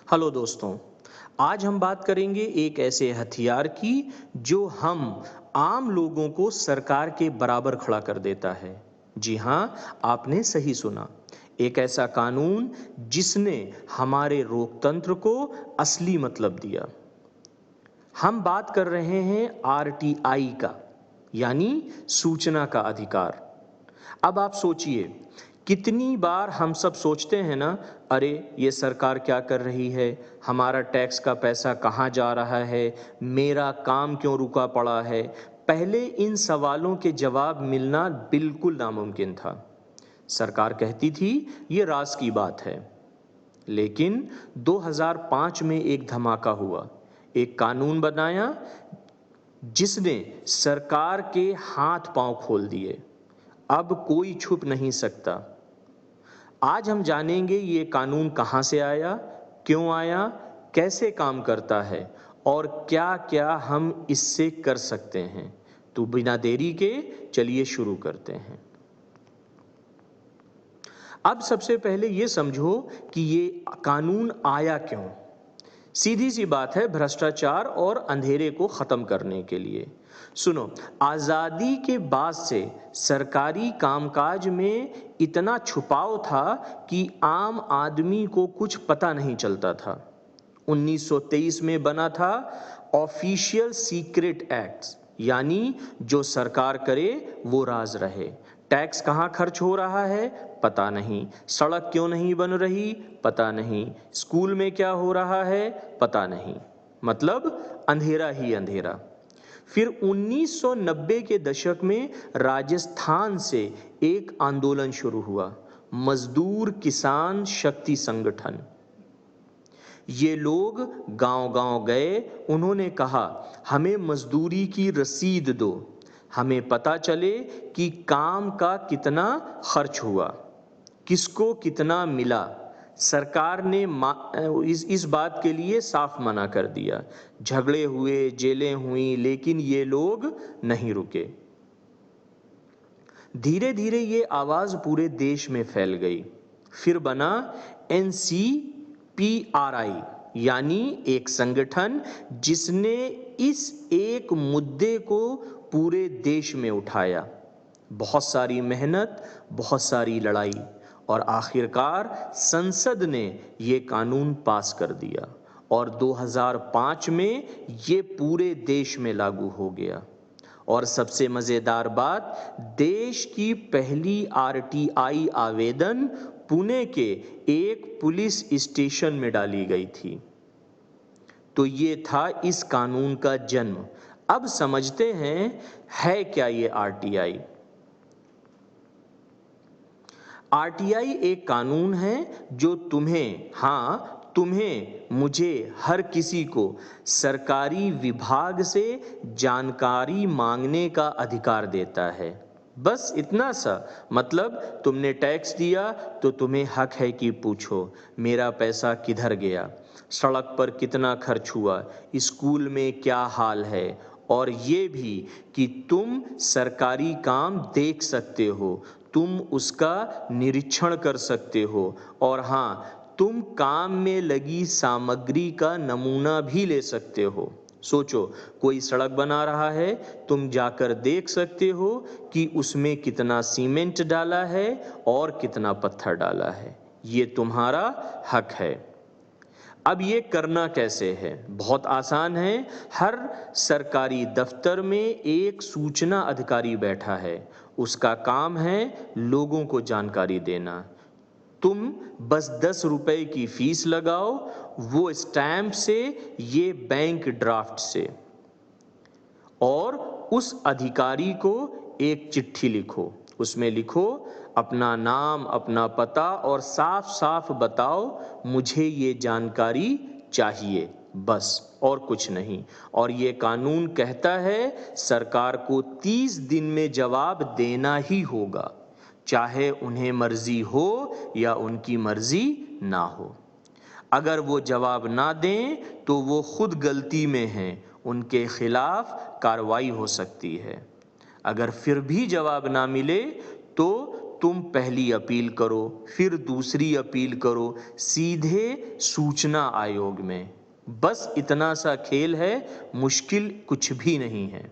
Hello दोस्तों। आज हम बात करेंगे एक ऐसे हथियार की जो हम आम लोगों को सरकार के बराबर खड़ा कर देता है। जी हाँ, आपने सही सुना। एक ऐसा कानून जिसने हमारे लोकतंत्र को असली मतलब दिया। हम बात कर रहे हैं आरटीआई का, यानी सूचना का अधिकार। अब आप सोचिए, कितनी बार हम सब सोचते हैं ना, अरे ये सरकार क्या कर रही है, हमारा टैक्स का पैसा कहाँ जा रहा है, मेरा काम क्यों रुका पड़ा है। पहले इन सवालों के जवाब मिलना बिल्कुल नामुमकिन था। सरकार कहती थी ये राज की बात है। लेकिन 2005 में एक धमाका हुआ। एक कानून बनाया जिसने सरकार के हाथ पांव खोल दिए। अब कोई छुप नहीं सकता। आज हम जानेंगे ये कानून कहाँ से आया, क्यों आया, कैसे काम करता है और क्या क्या हम इससे कर सकते हैं। तो बिना देरी के चलिए शुरू करते हैं। अब सबसे पहले ये समझो कि ये कानून आया क्यों। सीधी सी बात है, भ्रष्टाचार और अंधेरे को खत्म करने के लिए। सुनो, आजादी के बाद से सरकारी कामकाज में इतना छुपाव था कि आम आदमी को कुछ पता नहीं चलता था। 1923 में बना था ऑफिशियल सीक्रेट एक्ट, यानी जो सरकार करे वो राज रहे। टैक्स कहाँ खर्च हो रहा है पता नहीं, सड़क क्यों नहीं बन रही पता नहीं, स्कूल में क्या हो रहा है पता नहीं। मतलब अंधेरा ही अंधेरा। फिर 1990 के दशक में राजस्थान से एक आंदोलन शुरू हुआ, मजदूर किसान शक्ति संगठन। ये लोग गांव-गांव गए, उन्होंने कहा हमें मजदूरी की रसीद दो, हमें पता चले कि काम का कितना खर्च हुआ, किसको कितना मिला। सरकार ने इस बात के लिए साफ मना कर दिया। झगड़े हुए, जेलें हुई, लेकिन ये लोग नहीं रुके। धीरे धीरे ये आवाज पूरे देश में फैल गई। फिर बना NCPRI, यानी एक संगठन जिसने इस एक मुद्दे को पूरे देश में उठाया। बहुत सारी मेहनत, बहुत सारी लड़ाई और आखिरकार संसद ने ये कानून पास कर दिया और 2005 में ये पूरे देश में लागू हो गया। और सबसे मजेदार बात, देश की पहली आरटीआई आवेदन पुणे के एक पुलिस स्टेशन में डाली गई थी। तो ये था इस कानून का जन्म। अब समझते हैं है क्या ये आरटीआई। आरटीआई एक कानून है जो तुम्हें, हाँ तुम्हें, मुझे, हर किसी को सरकारी विभाग से जानकारी मांगने का अधिकार देता है। बस इतना सा। मतलब तुमने टैक्स दिया तो तुम्हें हक है कि पूछो मेरा पैसा किधर गया, सड़क पर कितना खर्च हुआ, स्कूल में क्या हाल है, और ये भी कि तुम सरकारी काम देख सकते हो, तुम उसका निरीक्षण कर सकते हो, और हाँ, तुम काम में लगी सामग्री का नमूना भी ले सकते हो। सोचो, कोई सड़क बना रहा है, तुम जाकर देख सकते हो कि उसमें कितना सीमेंट डाला है और कितना पत्थर डाला है। ये तुम्हारा हक है। अब ये करना कैसे है? बहुत आसान है। हर सरकारी दफ्तर में एक सूचना अधिकारी बैठा है। उसका काम है लोगों को जानकारी देना। तुम बस 10 रुपए की फीस लगाओ, वो स्टैंप से, ये बैंक ड्राफ्ट से, और उस अधिकारी को एक चिट्ठी लिखो। उसमें लिखो अपना नाम, अपना पता, और साफ साफ बताओ मुझे ये जानकारी चाहिए, बस और कुछ नहीं। और ये कानून कहता है सरकार को 30 दिन में जवाब देना ही होगा, चाहे उन्हें मर्जी हो या उनकी मर्जी ना हो। अगर वो जवाब ना दें तो वो खुद गलती में हैं, उनके खिलाफ कार्रवाई हो सकती है। अगर फिर भी जवाब ना मिले तो तुम पहली अपील करो, फिर दूसरी अपील करो, सीधे सूचना आयोग में। बस इतना सा खेल है, मुश्किल कुछ भी नहीं है।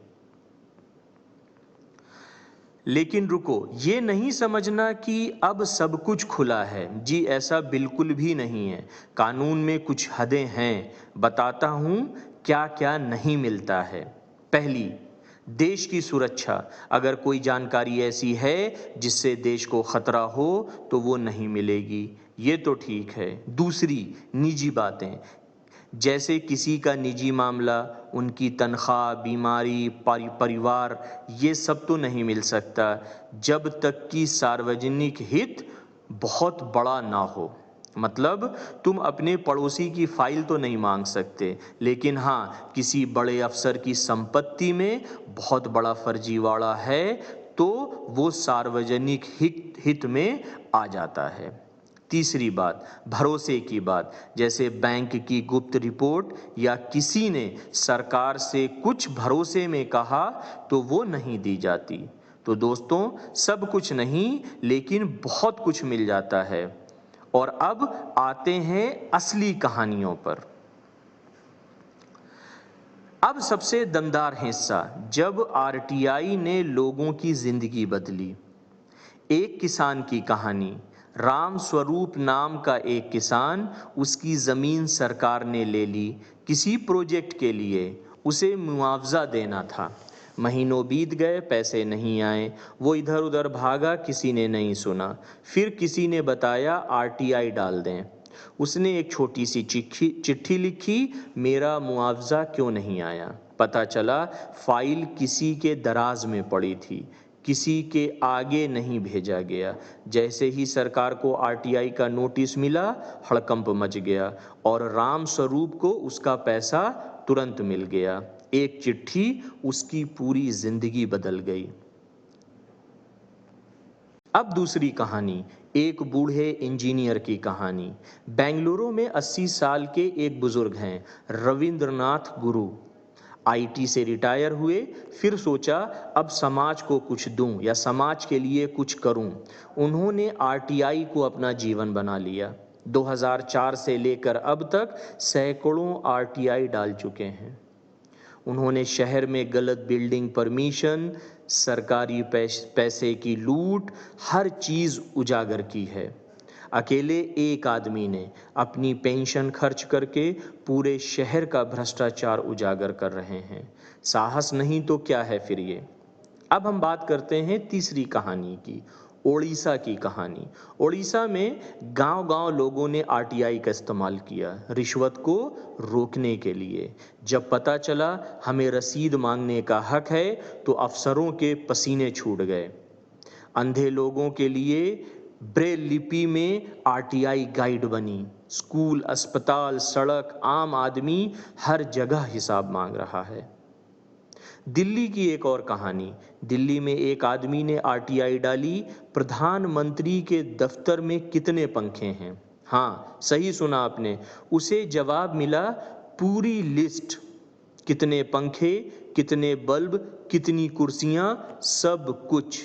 लेकिन रुको, ये नहीं समझना कि अब सब कुछ खुला है। जी ऐसा बिल्कुल भी नहीं है। कानून में कुछ हदें हैं। बताता हूँ क्या क्या नहीं मिलता है। पहली, देश की सुरक्षा। अगर कोई जानकारी ऐसी है जिससे देश को खतरा हो तो वो नहीं मिलेगी, ये तो ठीक है। दूसरी, निजी बातें, जैसे किसी का निजी मामला, उनकी तनख्वाह, बीमारी, परिवार, ये सब तो नहीं मिल सकता जब तक कि सार्वजनिक हित बहुत बड़ा ना हो। मतलब तुम अपने पड़ोसी की फाइल तो नहीं मांग सकते, लेकिन हाँ, किसी बड़े अफसर की संपत्ति में बहुत बड़ा फर्जीवाड़ा है तो वो सार्वजनिक हित में आ जाता है। तीसरी बात, भरोसे की बात, जैसे बैंक की गुप्त रिपोर्ट या किसी ने सरकार से कुछ भरोसे में कहा तो वो नहीं दी जाती। तो दोस्तों, सब कुछ नहीं लेकिन बहुत कुछ मिल जाता है। और अब आते हैं असली कहानियों पर। अब सबसे दमदार हिस्सा, जब आरटीआई ने लोगों की जिंदगी बदली। एक किसान की कहानी। राम स्वरूप नाम का एक किसान, उसकी ज़मीन सरकार ने ले ली किसी प्रोजेक्ट के लिए। उसे मुआवजा देना था। महीनों बीत गए, पैसे नहीं आए। वो इधर उधर भागा, किसी ने नहीं सुना। फिर किसी ने बताया आरटीआई डाल दें। उसने एक छोटी सी चिट्ठी लिखी, मेरा मुआवजा क्यों नहीं आया। पता चला फाइल किसी के दराज में पड़ी थी, किसी के आगे नहीं भेजा गया। जैसे ही सरकार को आरटीआई का नोटिस मिला, हड़कंप मच गया और राम स्वरूप को उसका पैसा तुरंत मिल गया। एक चिट्ठी उसकी पूरी जिंदगी बदल गई। अब दूसरी कहानी, एक बूढ़े इंजीनियर की कहानी। बेंगलुरु में 80 साल के एक बुजुर्ग हैं, रविंद्रनाथ गुरु। आईटी से रिटायर हुए, फिर सोचा अब समाज को कुछ दूं या समाज के लिए कुछ करूं। उन्होंने आरटीआई को अपना जीवन बना लिया। 2004 से लेकर अब तक सैकड़ों आरटीआई डाल चुके हैं। उन्होंने शहर में गलत बिल्डिंग परमिशन, सरकारी पैसे की लूट, हर चीज़ उजागर की है। अकेले एक आदमी ने अपनी पेंशन खर्च करके पूरे शहर का भ्रष्टाचार उजागर कर रहे हैं। साहस नहीं तो क्या है फिर ये। अब हम बात करते हैं तीसरी कहानी की, ओडिशा की कहानी। ओडिशा में गांव-गांव लोगों ने आरटीआई का इस्तेमाल किया रिश्वत को रोकने के लिए। जब पता चला हमें रसीद मांगने का हक है तो अफसरों के पसीने छूट गए। अंधे लोगों के लिए ब्रेल लिपि में आरटीआई गाइड बनी। स्कूल, अस्पताल, सड़क, आम आदमी हर जगह हिसाब मांग रहा है। दिल्ली की एक और कहानी। दिल्ली में एक आदमी ने आरटीआई डाली, प्रधानमंत्री के दफ्तर में कितने पंखे हैं। हाँ, सही सुना आपने। उसे जवाब मिला पूरी लिस्ट, कितने पंखे, कितने बल्ब, कितनी कुर्सियां, सब कुछ।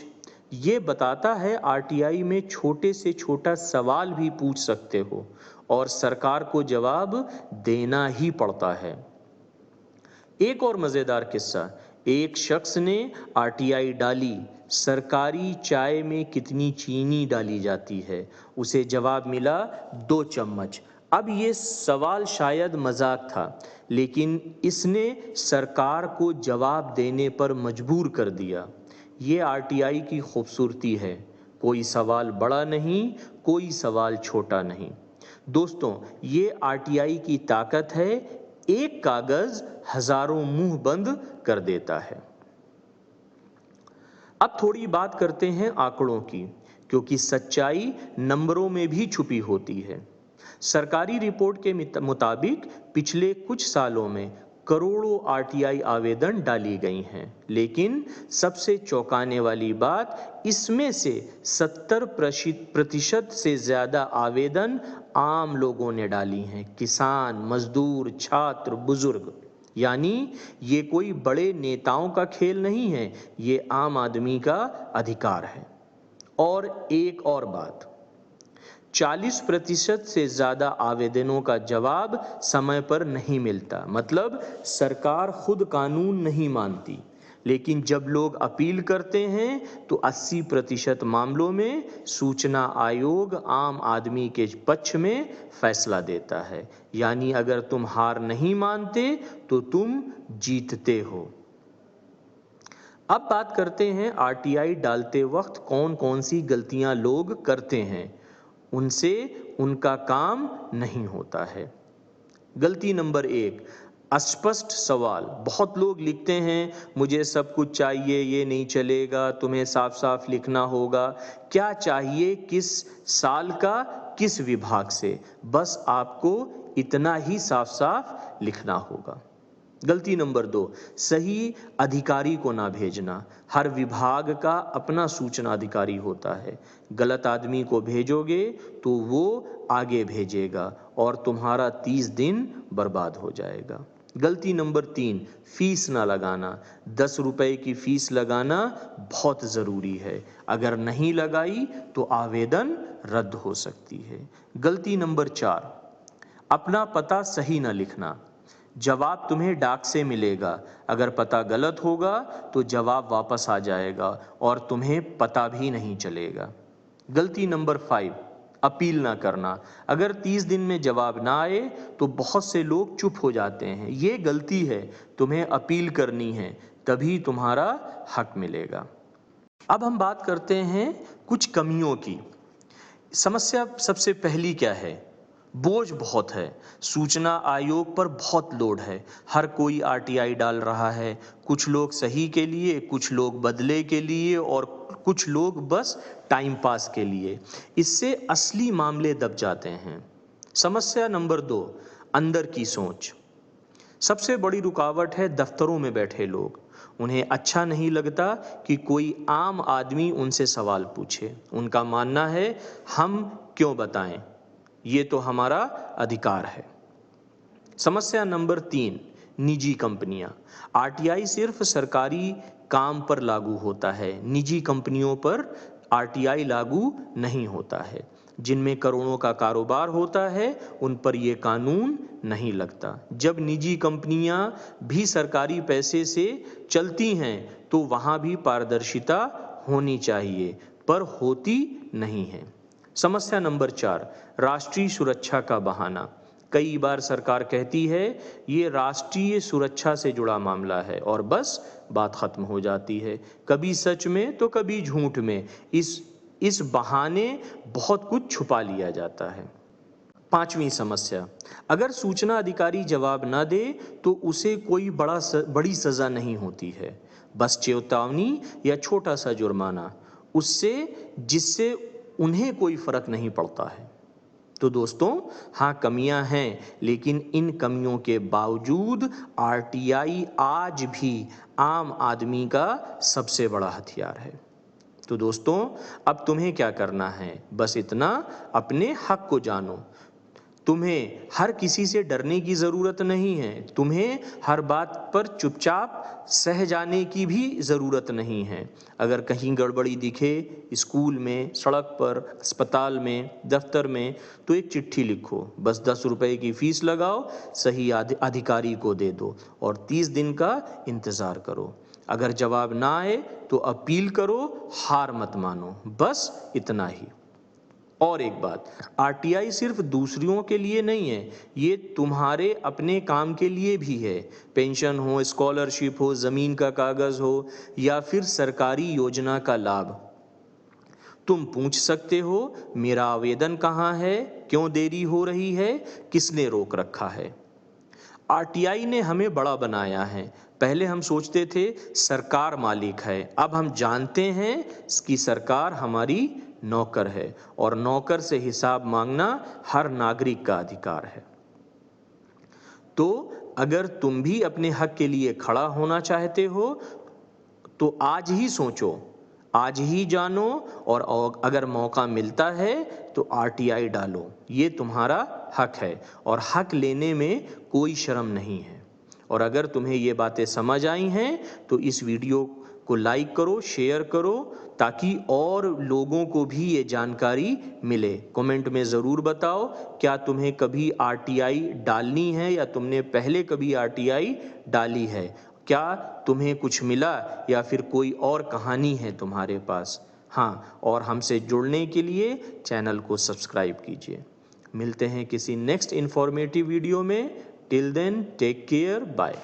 ये बताता है आरटीआई में छोटे से छोटा सवाल भी पूछ सकते हो और सरकार को जवाब देना ही पड़ता है। एक और मजेदार किस्सा, एक शख्स ने आरटीआई डाली, सरकारी चाय में कितनी चीनी डाली जाती है। उसे जवाब मिला 2 चम्मच। अब ये सवाल शायद मजाक था, लेकिन इसने सरकार को जवाब देने पर मजबूर कर दिया। ये आरटीआई की खूबसूरती है। कोई सवाल बड़ा नहीं, कोई सवाल छोटा नहीं। दोस्तों, ये आरटीआई की ताकत है। एक कागज हजारों मुंह बंद कर देता है। अब थोड़ी बात करते हैं आंकड़ों की, क्योंकि सच्चाई नंबरों में भी छुपी होती है। सरकारी रिपोर्ट के मुताबिक पिछले कुछ सालों में करोड़ों आरटीआई आवेदन डाली गई हैं, लेकिन सबसे चौंकाने वाली बात, इसमें से 70% से ज्यादा आवेदन आम लोगों ने डाली हैं। किसान, मजदूर, छात्र, बुजुर्ग। यानी ये कोई बड़े नेताओं का खेल नहीं है, ये आम आदमी का अधिकार है। और एक और बात, 40% से ज़्यादा आवेदनों का जवाब समय पर नहीं मिलता। मतलब सरकार खुद कानून नहीं मानती, लेकिन जब लोग अपील करते हैं तो 80% मामलों में सूचना आयोग आम आदमी के पक्ष में फैसला देता है। यानी अगर तुम हार नहीं मानते तो तुम जीतते हो। अब बात करते हैं आरटीआई डालते वक्त कौन कौन सी गलतियां लोग करते हैं, उनसे उनका काम नहीं होता है। गलती नंबर 1, अस्पष्ट सवाल। बहुत लोग लिखते हैं मुझे सब कुछ चाहिए, ये नहीं चलेगा, तुम्हें साफ साफ लिखना होगा क्या चाहिए, किस साल का, किस विभाग से, बस आपको इतना ही साफ साफ लिखना होगा। गलती नंबर 2, सही अधिकारी को ना भेजना। हर विभाग का अपना सूचना अधिकारी होता है। गलत आदमी को भेजोगे तो वो आगे भेजेगा और तुम्हारा 30 दिन बर्बाद हो जाएगा। गलती नंबर 3, फीस ना लगाना। 10 रुपए की फीस लगाना बहुत ज़रूरी है। अगर नहीं लगाई तो आवेदन रद्द हो सकती है। गलती नंबर 4, अपना पता सही ना लिखना। जवाब तुम्हें डाक से मिलेगा, अगर पता गलत होगा तो जवाब वापस आ जाएगा और तुम्हें पता भी नहीं चलेगा। गलती नंबर 5, अपील ना करना। अगर 30 दिन में जवाब ना आए तो बहुत से लोग चुप हो जाते हैं। ये गलती है, तुम्हें अपील करनी है, तभी तुम्हारा हक मिलेगा। अब हम बात करते हैं कुछ कमियों की। समस्या सबसे पहली क्या है? बोझ बहुत है। सूचना आयोग पर बहुत लोड है। हर कोई आरटीआई डाल रहा है। कुछ लोग सही के लिए, कुछ लोग बदले के लिए और कुछ लोग बस टाइम पास के लिए। इससे असली मामले दब जाते हैं। समस्या नंबर 2, अंदर की सोच। सबसे बड़ी रुकावट है दफ्तरों में बैठे लोग। उन्हें अच्छा नहीं लगता कि कोई आम आदमी उनसे सवाल पूछे। उनका मानना है हम क्यों बताएं, ये तो हमारा अधिकार है। समस्या नंबर 3, निजी कंपनियां। आरटीआई सिर्फ सरकारी काम पर लागू होता है, निजी कंपनियों पर आरटीआई लागू नहीं होता है। जिनमें करोड़ों का कारोबार होता है उन पर यह कानून नहीं लगता। जब निजी कंपनियां भी सरकारी पैसे से चलती हैं तो वहां भी पारदर्शिता होनी चाहिए, पर होती नहीं है। समस्या नंबर 4, राष्ट्रीय सुरक्षा का बहाना। कई बार सरकार कहती है ये राष्ट्रीय सुरक्षा से जुड़ा मामला है और बस बात खत्म हो जाती है। कभी सच में तो कभी झूठ में इस बहाने बहुत कुछ छुपा लिया जाता है। 5वीं समस्या, अगर सूचना अधिकारी जवाब ना दे तो उसे कोई बड़ी सजा नहीं होती है, बस चेतावनी या छोटा सा जुर्माना, जिससे उन्हें कोई फर्क नहीं पड़ता है। तो दोस्तों, हाँ कमियां हैं, लेकिन इन कमियों के बावजूद आरटीआई आज भी आम आदमी का सबसे बड़ा हथियार है। तो दोस्तों, अब तुम्हें क्या करना है? बस इतना, अपने हक को जानो। तुम्हें हर किसी से डरने की ज़रूरत नहीं है। तुम्हें हर बात पर चुपचाप सह जाने की भी ज़रूरत नहीं है। अगर कहीं गड़बड़ी दिखे, स्कूल में, सड़क पर, अस्पताल में, दफ्तर में, तो एक चिट्ठी लिखो। बस 10 रुपए की फीस लगाओ, सही अधिकारी को दे दो और 30 दिन का इंतज़ार करो। अगर जवाब ना आए तो अपील करो, हार मत मानो। बस इतना ही। और एक बात, आरटीआई सिर्फ दूसरों के लिए नहीं है, ये तुम्हारे अपने काम के लिए भी है। पेंशन हो, स्कॉलरशिप हो, ज़मीन का कागज़ हो या फिर सरकारी योजना का लाभ, तुम पूछ सकते हो मेरा आवेदन कहाँ है, क्यों देरी हो रही है, किसने रोक रखा है। आरटीआई ने हमें बड़ा बनाया है। पहले हम सोचते थे सरकार मालिक है, अब हम जानते हैं कि सरकार हमारी नौकर है और नौकर से हिसाब मांगना हर नागरिक का अधिकार है। तो अगर तुम भी अपने हक के लिए खड़ा होना चाहते हो तो आज ही सोचो, आज ही जानो और अगर मौका मिलता है तो आरटीआई डालो। ये तुम्हारा हक है और हक लेने में कोई शर्म नहीं है। और अगर तुम्हें ये बातें समझ आई हैं तो इस वीडियो को लाइक करो, शेयर करो, ताकि और लोगों को भी ये जानकारी मिले। कमेंट में ज़रूर बताओ, क्या तुम्हें कभी आरटीआई डालनी है या तुमने पहले कभी आरटीआई डाली है? क्या तुम्हें कुछ मिला या फिर कोई और कहानी है तुम्हारे पास? हाँ, और हमसे जुड़ने के लिए चैनल को सब्सक्राइब कीजिए। मिलते हैं किसी नेक्स्ट इन्फॉर्मेटिव वीडियो में। Till then take care, bye.